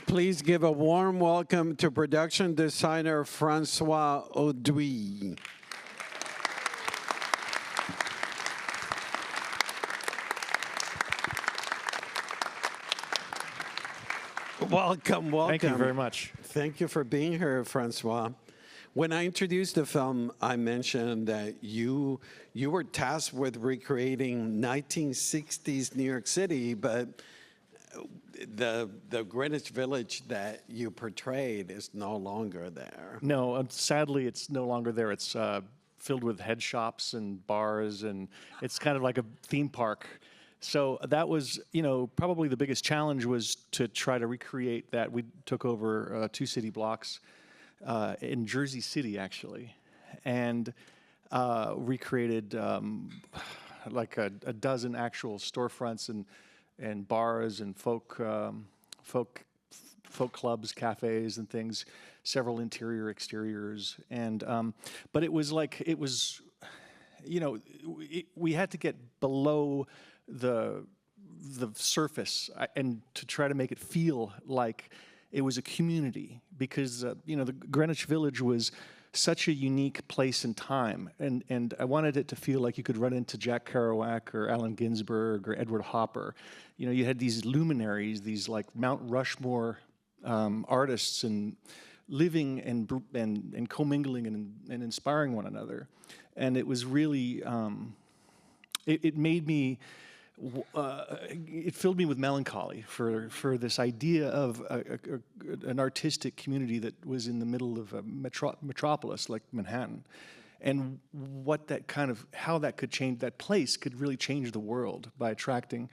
Please give a warm welcome to production designer Francois Audouy. Welcome, welcome. Thank you very much. Thank you for being here, Francois. When I introduced the film, I mentioned that you were tasked with recreating 1960s New York City, but the Greenwich Village that you portrayed is no longer there. No, sadly, it's no longer there. It's filled with head shops and bars, and it's kind of like a theme park. So that was, probably the biggest challenge was to try to recreate that. We took over 2 city blocks in Jersey City, actually, and recreated like a dozen actual storefronts and bars and folk clubs, cafes, and things. Several interior, exteriors, and but it was like we had to get below the surface and to try to make it feel like it was a community, because the Greenwich Village was such a unique place and time, and I wanted it to feel like you could run into Jack Kerouac or Allen Ginsberg or Edward Hopper. You had these luminaries, these like Mount Rushmore artists, and living and commingling and inspiring one another, and it was really it made me. It filled me with melancholy for this idea of an artistic community that was in the middle of a metropolis like Manhattan, and how that could change, that place could really change the world by attracting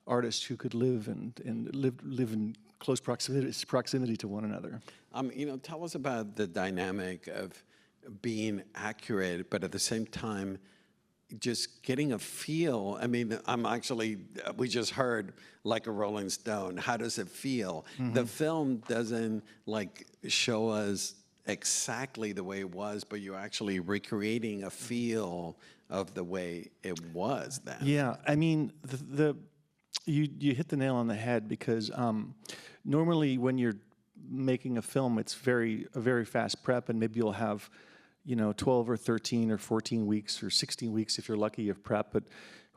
artists who could live in close proximity to one another. Tell us about the dynamic of being accurate, but at the same time just getting a feel. We just heard like a Rolling Stone. How does it feel? Mm-hmm. The film doesn't show us exactly the way it was, but you're actually recreating a feel of the way it was then. Yeah, you hit the nail on the head, because normally when you're making a film, it's a very fast prep, and maybe you'll have 12 or 13 or 14 weeks or 16 weeks if you're lucky of prep. But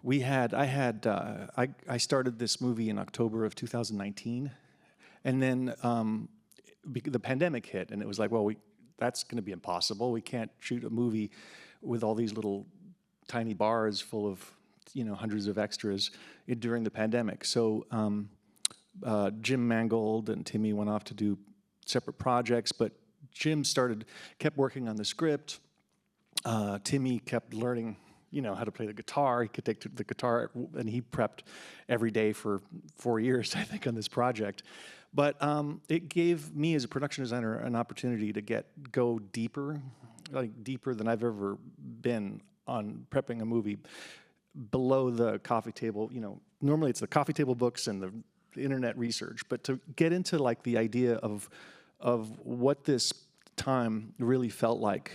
I started this movie in October of 2019, and then the pandemic hit, and it was like, well, that's going to be impossible. We can't shoot a movie with all these little tiny bars full of hundreds of extras during the pandemic. So Jim Mangold and Timmy went off to do separate projects, but Jim kept working on the script. Timmy kept learning, how to play the guitar. He could take the guitar, and he prepped every day for 4 years, I think, on this project. But it gave me, as a production designer, an opportunity to go deeper, deeper than I've ever been on prepping a movie, below the coffee table. Normally it's the coffee table books and the internet research, but to get into the idea of what this time really felt like.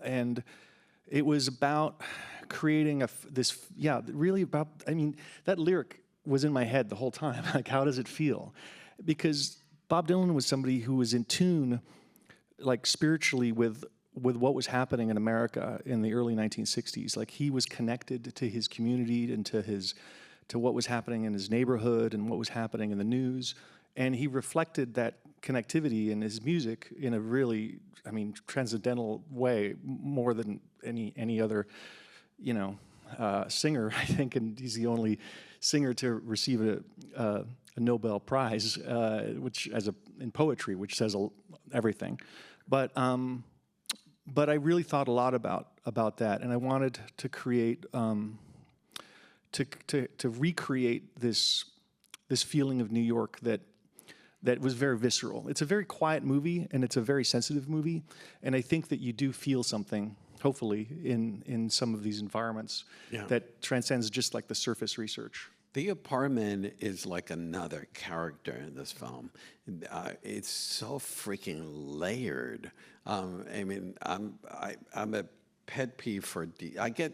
And it was about creating that lyric was in my head the whole time. How does it feel? Because Bob Dylan was somebody who was in tune, spiritually with what was happening in America in the early 1960s. He was connected to his community and to what was happening in his neighborhood and what was happening in the news. And he reflected that connectivity in his music in a really, transcendental way, more than any other, singer, I think. And he's the only singer to receive a Nobel Prize, in poetry, which says everything. But I really thought a lot about that, and I wanted to create, to recreate this feeling of New York that was very visceral. It's a very quiet movie, and it's a very sensitive movie, and I think that you do feel something, hopefully, in some of these environments that transcends just the surface research. The apartment is like another character in this film. It's so freaking layered. I'm a pet peeve for I get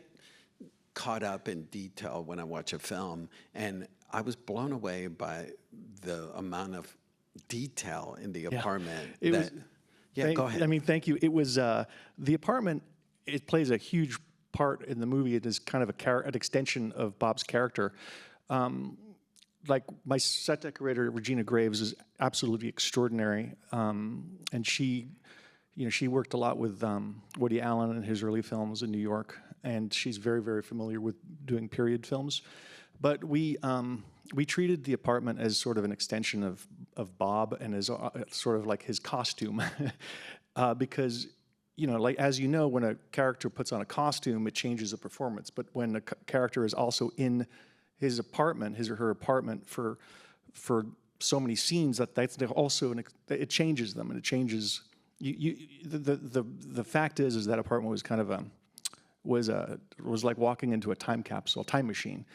caught up in detail when I watch a film, and I was blown away by the amount of detail in the apartment. It was, Go ahead. I mean, thank you. It was the apartment. It plays a huge part in the movie. It is kind of an extension of Bob's character. Like my set decorator, Regina Graves, is absolutely extraordinary, and she worked a lot with Woody Allen in his early films in New York, and she's very, very familiar with doing period films. But we treated the apartment as sort of an extension of Bob and as sort of like his costume, because like as you know, when a character puts on a costume, it changes the performance. But when a character is also in his apartment, his or her apartment, for so many scenes, that's also it changes them, and it changes. The fact is that apartment was kind of was like walking into a time capsule, time machine,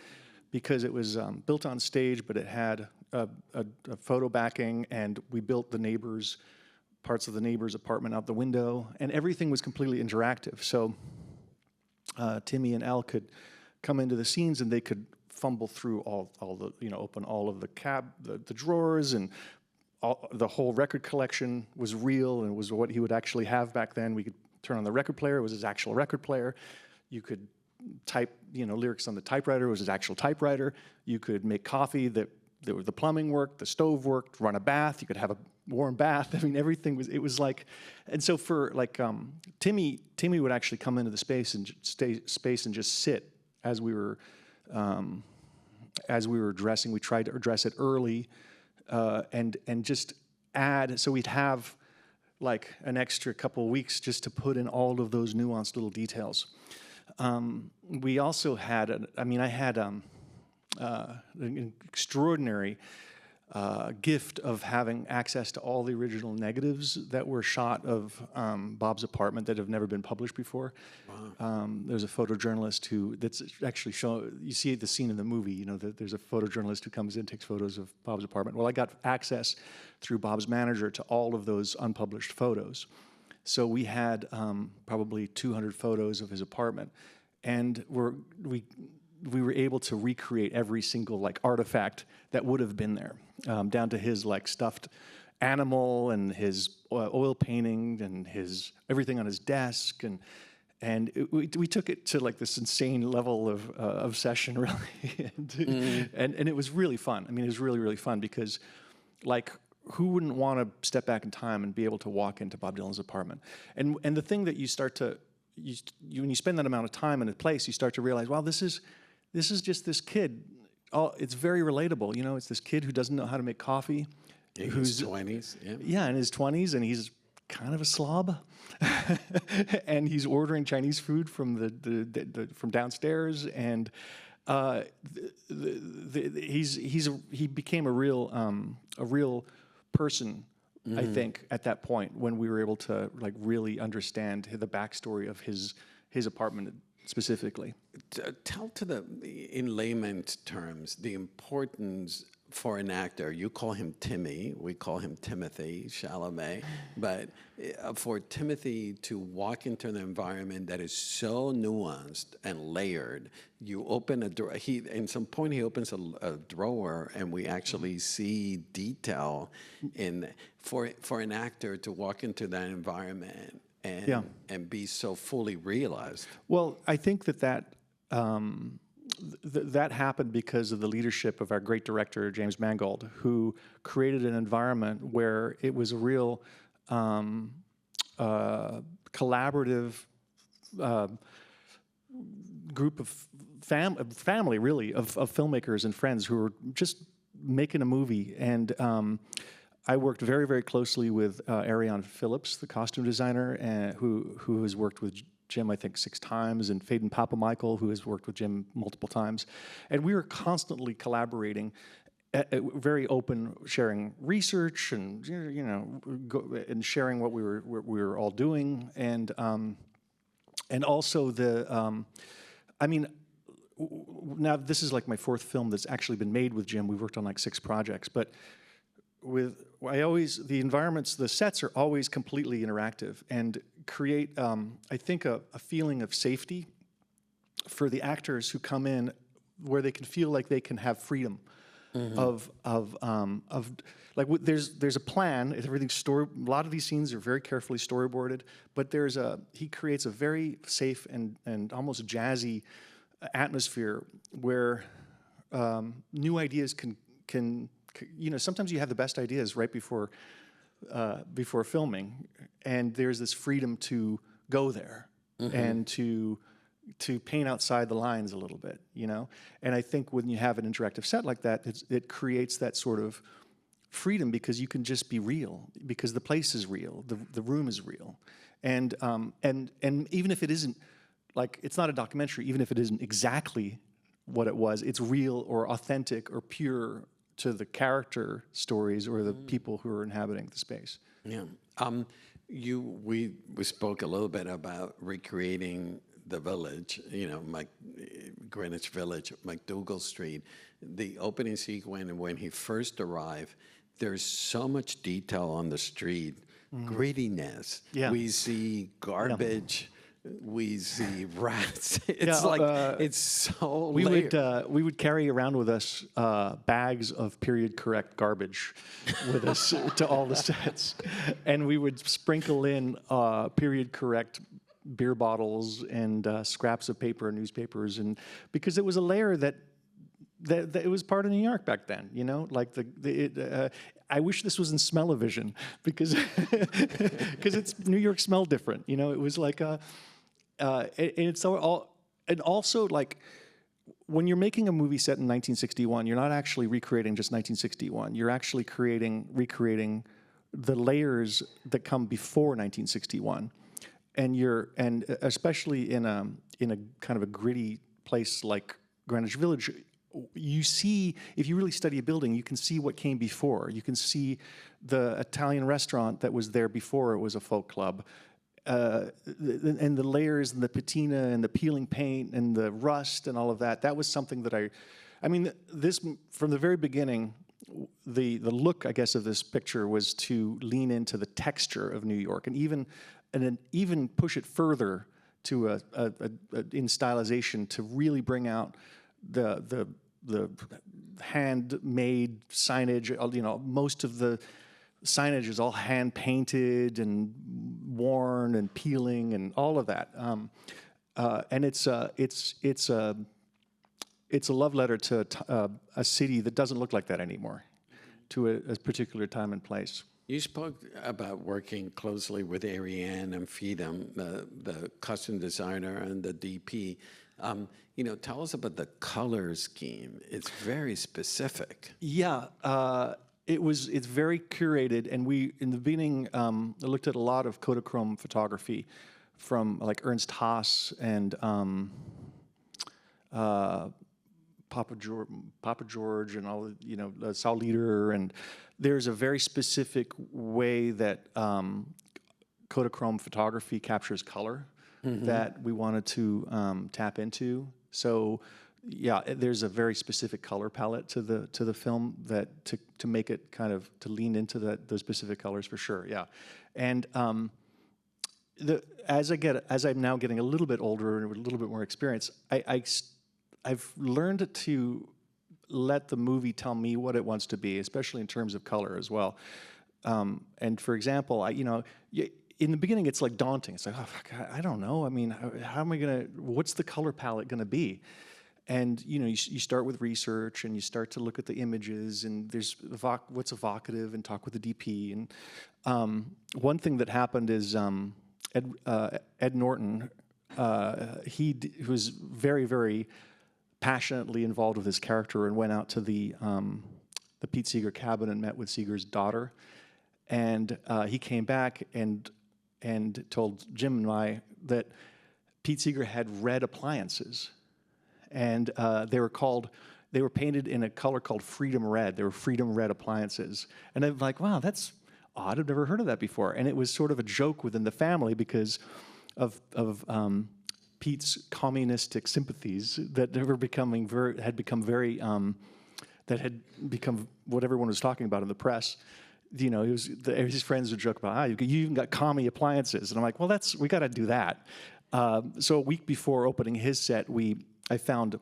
because it was built on stage, but it had a photo backing, and we built parts of the neighbor's apartment out the window, and everything was completely interactive. So Timmy and Elle could come into the scenes, and they could fumble through all the open all of the drawers, and the whole record collection was real, and it was what he would actually have back then. We could turn on the record player; it was his actual record player. You could type lyrics on the typewriter; it was his actual typewriter. You could make coffee; the plumbing worked, the stove worked. Run a bath; you could have a warm bath. I mean, everything was. It was like, and so for like Timmy would actually come into the space and just sit as we were dressing. We tried to dress it early. And just add, so we'd have like an extra couple of weeks just to put in all of those nuanced little details. We also had, I had an extraordinary gift of having access to all the original negatives that were shot of Bob's apartment that have never been published before. Wow. There's a photojournalist that's actually you see the scene in the movie, that there's a photojournalist who comes in, takes photos of Bob's apartment. Well, I got access through Bob's manager to all of those unpublished photos. So we had probably 200 photos of his apartment, and we were able to recreate every single like artifact that would have been there, down to his like stuffed animal and his oil painting and his everything on his desk, and we took it to like this insane level of obsession, really, and it was really fun. I mean, it was really, really fun because, like, who wouldn't want to step back in time and be able to walk into Bob Dylan's apartment? And the thing that you start to when you spend that amount of time in a place, you start to realize, wow, this is just this kid. It's very relatable, It's this kid who doesn't know how to make coffee. In his 20s, yeah. Yeah, in his 20s, and he's kind of a slob, and he's ordering Chinese food from from downstairs, and he became a real person. Mm-hmm. I think at that point when we were able to like really understand the backstory of his apartment specifically. Tell in layman's terms, the importance for an actor. You call him Timmy, we call him Timothée, Chalamet, but for Timothée to walk into an environment that is so nuanced and layered, you open a drawer, in some point he opens a drawer and we actually see detail for an actor to walk into that environment and be so fully realized. Well, I think that happened because of the leadership of our great director, James Mangold, who created an environment where it was a real collaborative group of family, really, of filmmakers and friends who were just making a movie. And I worked very, very closely with Ariane Phillips, the costume designer, who has worked with Jim, I think, 6 times, and Faden Papamichael, who has worked with Jim multiple times. And we were constantly collaborating, very open, sharing research and and sharing what we were all doing, and also now this is like my 4th film that's actually been made with Jim. We've worked on like 6 projects, but the environments, the sets are always completely interactive and create, I think, a feeling of safety for the actors who come in, where they can feel like they can have freedom of like there's a plan. Everything's a lot of these scenes are very carefully storyboarded, but he creates a very safe and almost jazzy atmosphere where new ideas can sometimes you have the best ideas right before filming, and there's this freedom to go there and to paint outside the lines a little bit, And I think when you have an interactive set like that, it creates that sort of freedom because you can just be real, because the place is real, the room is real, and even if it isn't, like, it's not a documentary, even if it isn't exactly what it was, it's real or authentic or pure to the character stories or the people who are inhabiting the space. Yeah. We spoke a little bit about recreating the village, Greenwich Village, McDougal Street. The opening sequence when he first arrived, there's so much detail on the street, grittiness. Yeah. We see garbage. We see rats. It's so we layered. we would carry around with us bags of period correct garbage with us to all the sets, and we would sprinkle in period correct beer bottles and scraps of paper and newspapers, and because it was a layer that it was part of New York back then, like I wish this was in smell-o-vision because it's New York smelled different, it was like and also like when you're making a movie set in 1961, you're not actually recreating just 1961. You're actually recreating the layers that come before 1961, and especially in a kind of a gritty place like Greenwich Village. You see, if you really study a building, you can see what came before. You can see the Italian restaurant that was there before it was a folk club. And the layers and the patina and the peeling paint and the rust and all of that, that was something that I mean, this, from the very beginning, the look, I guess, of this picture was to lean into the texture of New York and even push it further to in stylization to really bring out the handmade signage. Most of the signage is all hand painted and worn and peeling and all of that, and it's a love letter to a city that doesn't look like that anymore, to a particular time and place. You spoke about working closely with Ariane and Feedham, the costume designer and the DP. Tell us about the color scheme. It's very specific. Yeah. It's very curated, and we, in the beginning, I looked at a lot of Kodachrome photography from like Ernst Haas and Papa George and all, Saul Leader, and there's a very specific way that Kodachrome photography captures color that we wanted to tap into. So. Yeah, there's a very specific color palette to the film that to make it kind of to lean into those specific colors for sure. Yeah, and as I'm now getting a little bit older and a little bit more experience, I've learned to let the movie tell me what it wants to be, especially in terms of color as well. And for example, in the beginning, it's like daunting. It's like, oh, fuck, I don't know. I mean, how am I what's the color palette gonna be? And you start with research, and you start to look at the images, and there's what's evocative, and talk with the DP. And one thing that happened is Ed Norton, he was very, very passionately involved with his character, and went out to the Pete Seeger cabin and met with Seeger's daughter. And he came back and told Jim and I that Pete Seeger had red appliances. And they were painted in a color called Freedom Red. They were Freedom Red appliances. And I'm like, wow, that's odd. I've never heard of that before. And it was sort of a joke within the family because of Pete's communistic sympathies that had become very that had become what everyone was talking about in the press. His friends would joke about, you even got commie appliances. And I'm like, well, we got to do that. So a week before opening his set, I found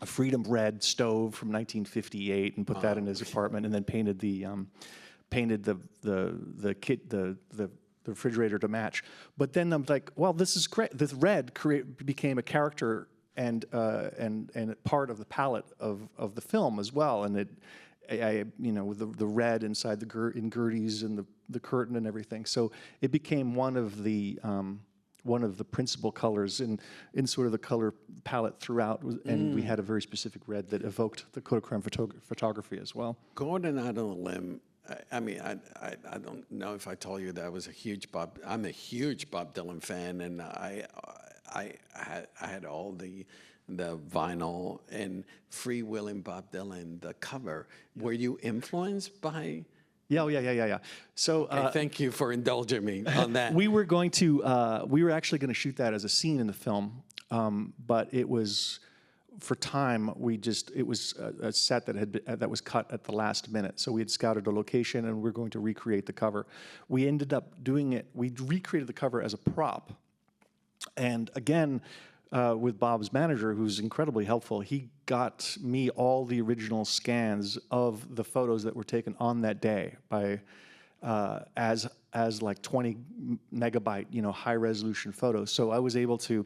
a Freedom Red stove from 1958 and put that in his apartment, and then painted the refrigerator to match. But then I'm like, well, this is great. This red became a character and part of the palette of the film as well. And with the red inside in Gertie's and the curtain and everything. So it became one of the principal colors in sort of the color palette throughout, and we had a very specific red that evoked the Kodachrome photography as well. Going out on a limb, I mean, I don't know if I told you that I'm a huge Bob Dylan fan, and I had all the vinyl and freewheeling Bob Dylan, the cover. Were you influenced by? Yeah. So okay, thank you for indulging me on that. we were actually going to shoot that as a scene in the film, but it was, for time, it was a set that was cut at the last minute. So we had scouted a location and we were going to recreate the cover. We ended up doing it. We recreated the cover as a prop, and again, with Bob's manager, who's incredibly helpful, he got me all the original scans of the photos that were taken on that day by as like 20 megabyte, high resolution photos. So I was able to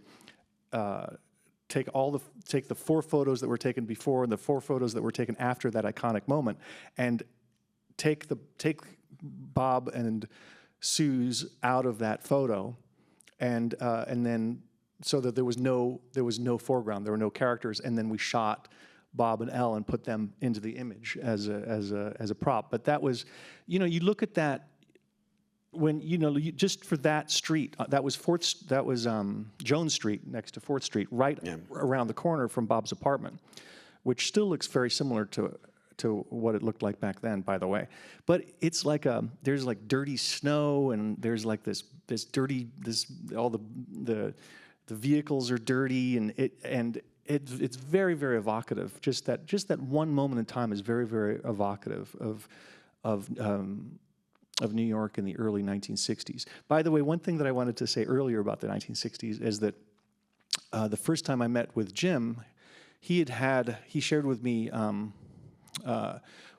take the 4 photos that were taken before and the 4 photos that were taken after that iconic moment, and take Bob and Sue's out of that photo, and then, so that there was no foreground, there were no characters, and then we shot Bob and Elle and put them into the image as a prop. But that was, you look at that when just for that street, that was Jones Street next to 4th Street, right around the corner from Bob's apartment, which still looks very similar to what it looked like back then, by the way. But it's like there's like dirty snow, and there's like this dirty, all the vehicles are dirty, and it's very, very evocative. Just that one moment in time is very, very evocative of New York in the early 1960s. By the way, one thing that I wanted to say earlier about the 1960s is that the first time I met with Jim, he shared with me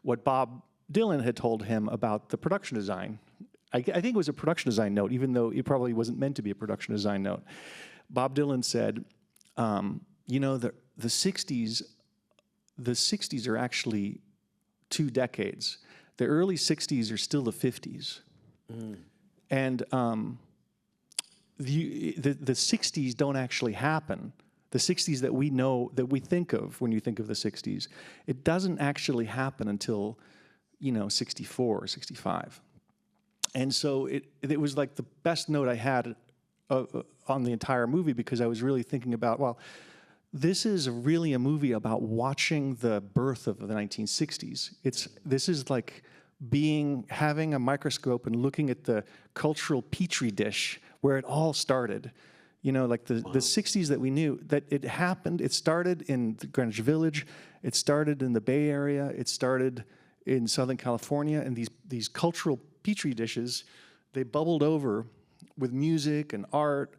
what Bob Dylan had told him about the production design. I think it was a production design note, even though it probably wasn't meant to be a production design note. Bob Dylan said, the 60s are actually 2 decades. The early 60s are still the 50s. And the 60s don't actually happen. The 60s that we know, that we think of when you think of the 60s, it doesn't actually happen until, 64 or 65. And so it was like the best note I had on the entire movie, because I was really thinking about, well, this is really a movie about watching the birth of the 1960s. This is like having a microscope and looking at the cultural petri dish where it all started. Like the 60s that we knew, that it happened. It started in Greenwich Village. It started in the Bay Area. It started in Southern California. And these cultural petri dishes, they bubbled over with music and art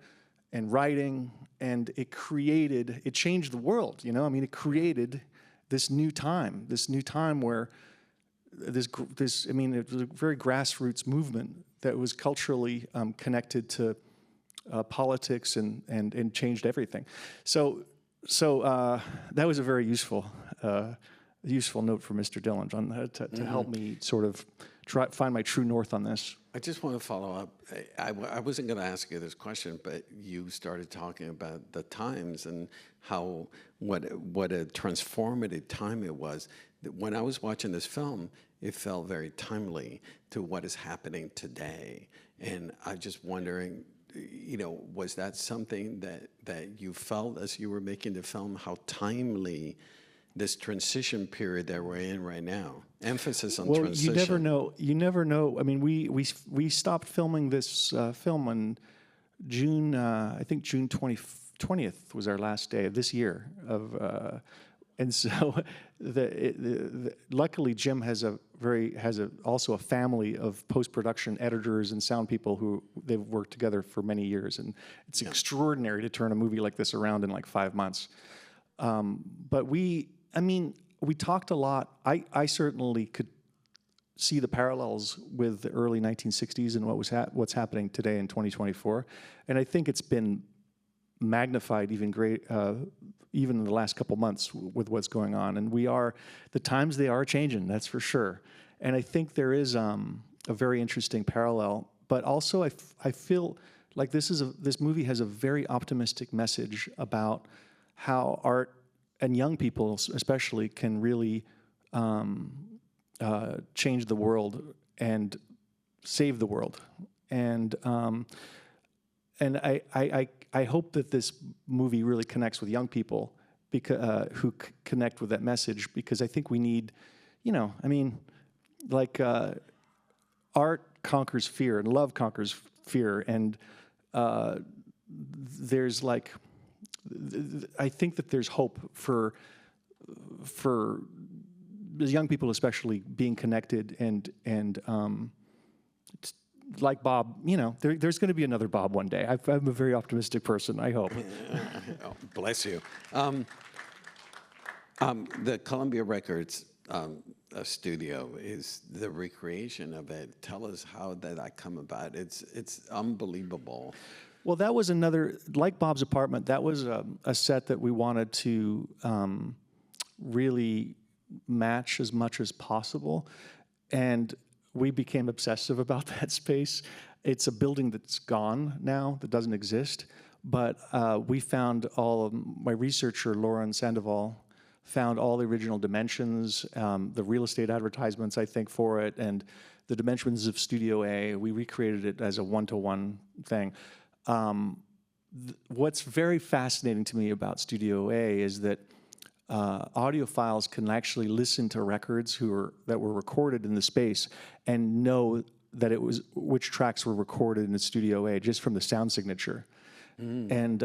and writing, and it changed the world. It created this new time where it was a very grassroots movement that was culturally connected to politics and changed everything. So that was a very useful note for Mr. Dylan to help me sort of find my true north on this. I just want to follow up. I wasn't going to ask you this question, but you started talking about the times and what a transformative time it was. When I was watching this film, it felt very timely to what is happening today. And I'm just wondering, was that something that you felt as you were making the film, how timely this transition period that we're in right now? Emphasis on transition. You never know. I mean, we stopped filming this film on June, I think June 20th was our last day of this year. And so luckily Jim has a also a family of post-production editors and sound people who they've worked together for many years, and it's extraordinary to turn a movie like this around in like 5 months. But we talked a lot. I certainly could see the parallels with the early 1960s and what's happening today in 2024, and I think it's been magnified even in the last couple months with what's going on. And the times they are changing, that's for sure. And I think there is a very interesting parallel, but also I feel like this movie has a very optimistic message about how art and young people especially can really change the world and save the world. And I hope that this movie really connects with young people who connect with that message, because I think we need, art conquers fear and love conquers fear, and there's I think that there's hope for the young people especially being connected and like Bob, there's going to be another Bob one day. I'm a very optimistic person, I hope. Oh, bless you. The Columbia Records studio is the recreation of it. Tell us how did that come about? It's unbelievable. Well, that was like Bob's apartment, that was a set that we wanted to really match as much as possible. And we became obsessive about that space. It's a building that's gone now, that doesn't exist. But we found my researcher, Lauren Sandoval, found all the original dimensions, the real estate advertisements, I think, for it, and the dimensions of Studio A. We recreated it as a one-to-one thing. What's very fascinating to me about Studio A is that audiophiles can actually listen to records that were recorded in the space and know that which tracks were recorded in Studio A just from the sound signature. And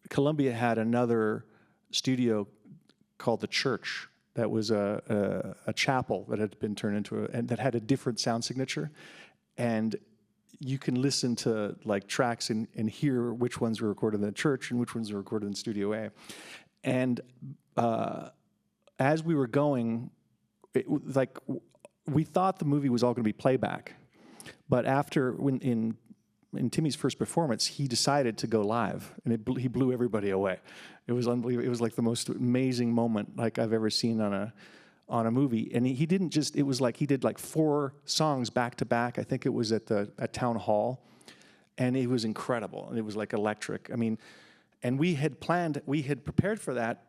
Columbia had another studio called the Church that was a chapel that had been turned into and that had a different sound signature, and you can listen to tracks and hear which ones were recorded in the Church and which ones were recorded in Studio A. And as we were going, we thought the movie was all going to be playback, but in Timmy's first performance, he decided to go live, and he blew everybody away. It was unbelievable. It was the most amazing moment I've ever seen on a movie. And he didn't just. It was he did 4 songs back to back. I think it was at Town Hall, and it was incredible. And it was electric. I mean. And we had prepared for that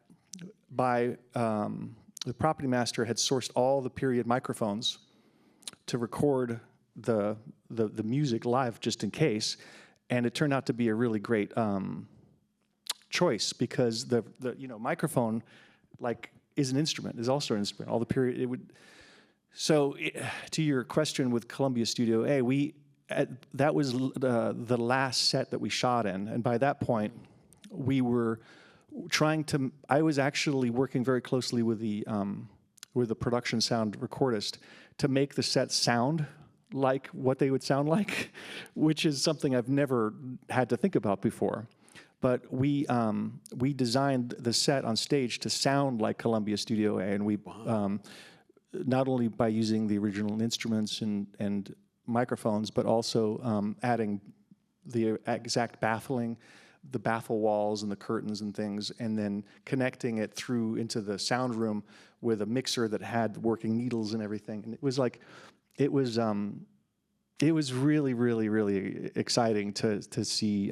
by, the property master had sourced all the period microphones to record the music live just in case. And it turned out to be a really great choice, because the microphone is an instrument, is also an instrument. All the period, to your question with Columbia Studio A, that was the last set that we shot in. And by that point, we were I was actually working very closely with the production sound recordist to make the set sound like what they would sound like, which is something I've never had to think about before. But we designed the set on stage to sound like Columbia Studio A, and we not only by using the original instruments and microphones, but also adding the exact baffling, the baffle walls and the curtains and things, and then connecting it through into the sound room with a mixer that had working needles and everything. And it was really, really, really exciting to see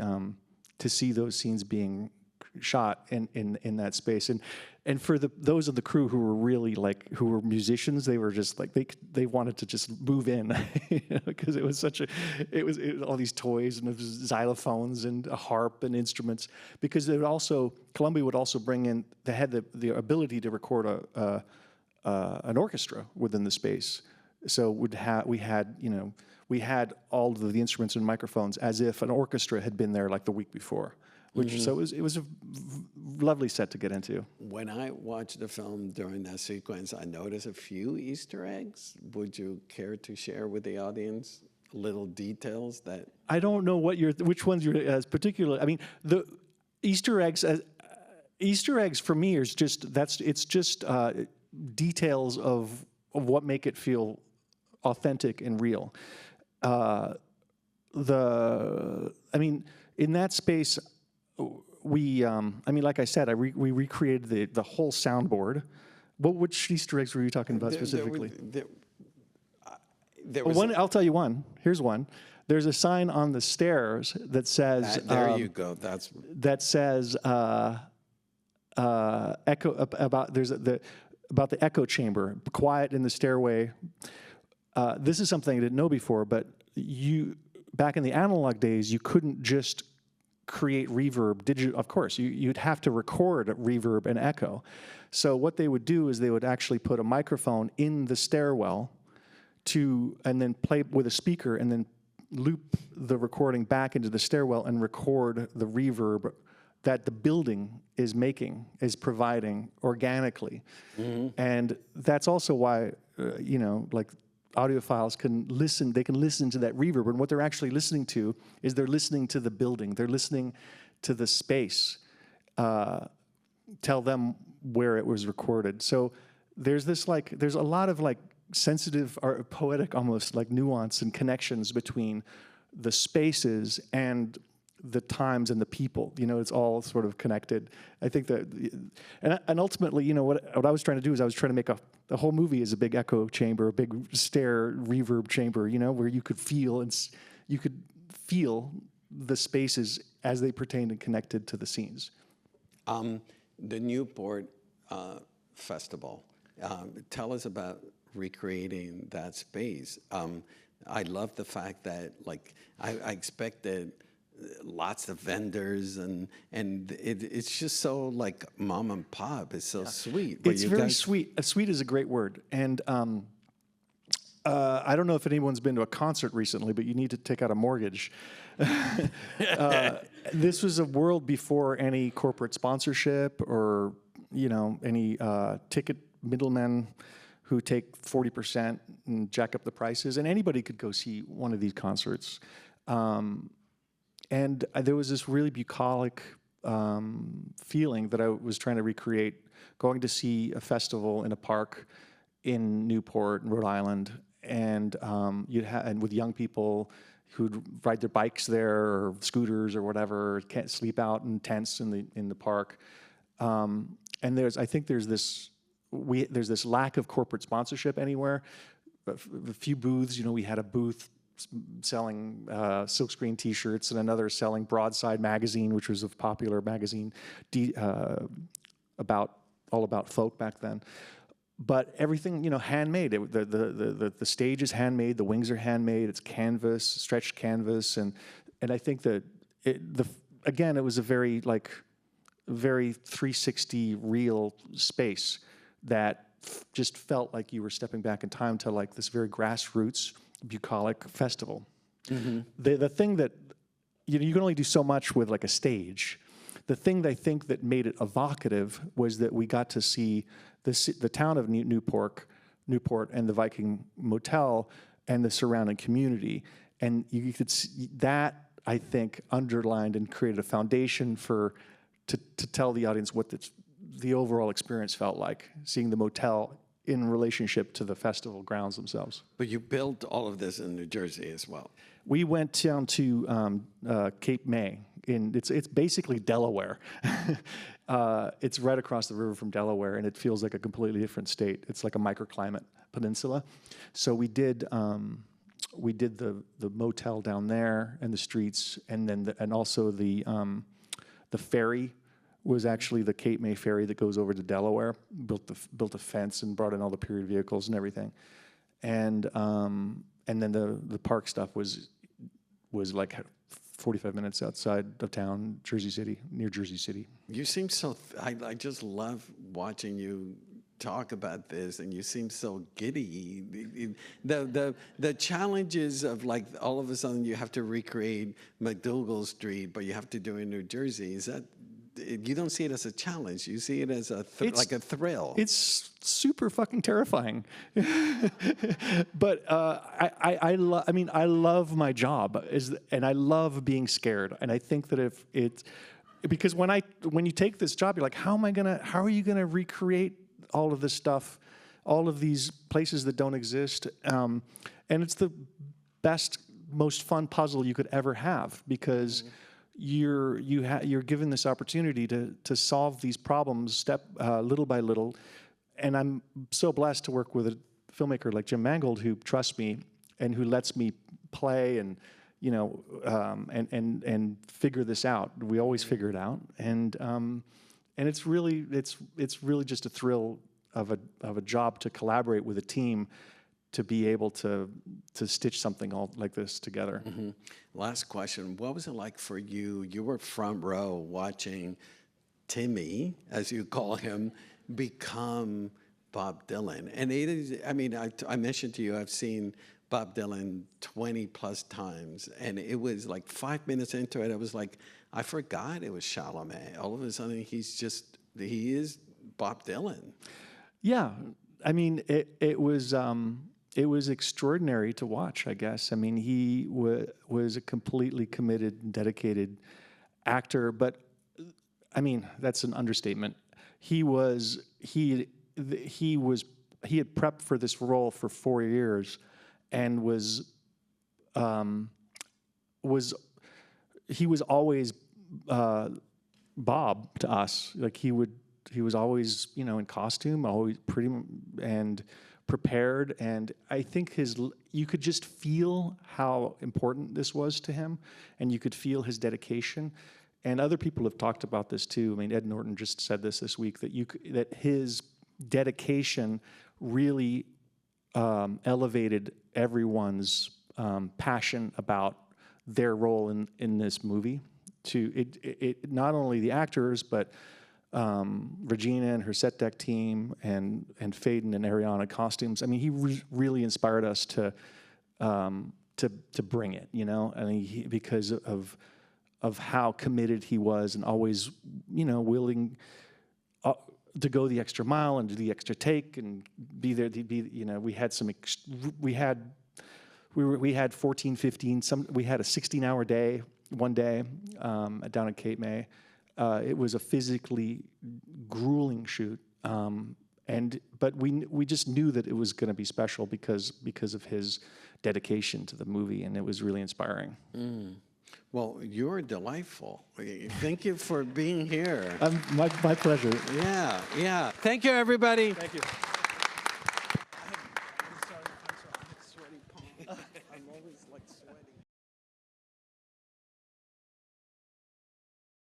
those scenes being shot in that space. And for those of the crew who were really who were musicians, they were just they wanted to just move in, because it was all these toys and xylophones and a harp and instruments, because Columbia would also bring in, they had the ability to record an orchestra within the space. So we had all of the instruments and microphones as if an orchestra had been there the week before, which so it was a lovely set to get into. When I watched the film during that sequence, I noticed a few Easter eggs. Would you care to share with the audience little details that? I don't know which ones you're as particular. I mean, the Easter eggs for me is just details of what make it feel authentic and real. I mean, in that space, like I said, we recreated the whole soundboard. Which Easter eggs were you talking about specifically? There was one. I'll tell you one. Here's one. There's a sign on the stairs that says. There you go. That says echo about the echo chamber, quiet in the stairway. This is something I didn't know before, but back in the analog days, you couldn't just create reverb. Of course, you'd have to record reverb and echo. So what they would do is they would actually put a microphone in the stairwell and then play with a speaker and then loop the recording back into the stairwell and record the reverb that the building is providing organically. Mm-hmm. And that's also why, like audiophiles can listen to that reverb, and what they're actually listening to is they're listening to the building, they're listening to the space, tell them where it was recorded. So there's a lot of sensitive or poetic almost nuance and connections between the spaces and the times and the people. It's all sort of connected. I think that, and ultimately, what I was trying to do is I was trying to make the whole movie is a big echo chamber, a big stair reverb chamber, where you could feel the spaces as they pertained and connected to the scenes. The Newport Festival. Tell us about recreating that space. I love the fact that I expected lots of vendors and it's just so mom and pop. It's so sweet. It's very sweet. Sweet is a great word. And I don't know if anyone's been to a concert recently, but you need to take out a mortgage. This was a world before any corporate sponsorship or any ticket middlemen who take 40% and jack up the prices, and anybody could go see one of these concerts. And there was this really bucolic feeling that I was trying to recreate, going to see a festival in a park in Newport, Rhode Island, and and with young people who'd ride their bikes there or scooters or whatever, can't sleep out in tents in the park. And I think there's this lack of corporate sponsorship anywhere. A few booths, we had a booth selling silkscreen T-shirts and another selling Broadside magazine, which was a popular magazine all about folk back then. But everything, handmade. The stage is handmade. The wings are handmade. It's canvas, stretched canvas, and I think that it was a very 360 real space that just felt like you were stepping back in time to this very grassroots, bucolic festival. Mm-hmm. The thing that you can only do so much with a stage. The thing that I think that made it evocative was that we got to see the town of Newport and the Viking Motel and the surrounding community, and you could see that, I think, underlined and created a foundation to tell the audience what the overall experience felt like, seeing the motel in relationship to the festival grounds themselves. But you built all of this in New Jersey as well. We went down to Cape May. It's basically Delaware. It's right across the river from Delaware, and it feels like a completely different state. It's like a microclimate peninsula. So we did the motel down there and the streets, and then also the ferry was actually the Cape May ferry that goes over to Delaware. Built a fence and brought in all the period vehicles and everything, and then the park stuff was 45 minutes outside of town, near Jersey City. You seem so. I just love watching you talk about this, and you seem so giddy. The challenges of like all of a sudden you have to recreate McDougal Street, but you have to do it in New Jersey. Is that you don't see it as a challenge? You see it as like a thrill. It's super fucking terrifying. But I mean, I love my job, and I love being scared. And I think that if it's because when you take this job, you're like, how are you gonna recreate all of this stuff, all of these places that don't exist? And it's the best, most fun puzzle you could ever have, because you're given this opportunity to solve these problems little by little. And I'm so blessed to work with a filmmaker like Jim Mangold, who trusts me and who lets me play and and figure this out. We always figure it out, and it's really just a thrill of a job to collaborate with a team to be able to stitch something all like this together. Mm-hmm. Last question: what was it like for you? You were front row watching Timmy, as you call him, become Bob Dylan, and it is. I mean, I mentioned to you, I've seen Bob Dylan 20 plus times, and it was like 5 minutes into it, I was like, I forgot it was Chalamet. All of a sudden, he is Bob Dylan. Yeah, I mean, it was extraordinary to watch, I guess. I mean, he was a completely committed and dedicated actor, but I mean, that's an understatement. He had prepped for this role for 4 years, and was always Bob to us. Like he was always, in costume, always pretty and prepared. And I think you could just feel how important this was to him, and you could feel his dedication. And other people have talked about this too. I mean, Ed Norton just said this week, that his dedication really elevated everyone's passion about their role in this movie. To it not only the actors, but Regina and her set deck team, and Faden and Ariana costumes. I mean, he really inspired us to bring it. I mean, because of how committed he was, and always willing to go the extra mile and do the extra take and be there. We had 14, 15. We had a 16-hour day one day down at Cape May. It was a physically grueling shoot, but we just knew that it was going to be special because of his dedication to the movie, and it was really inspiring. Well, you're delightful. Thank you for being here. My pleasure. Yeah. Thank you, everybody. Thank you.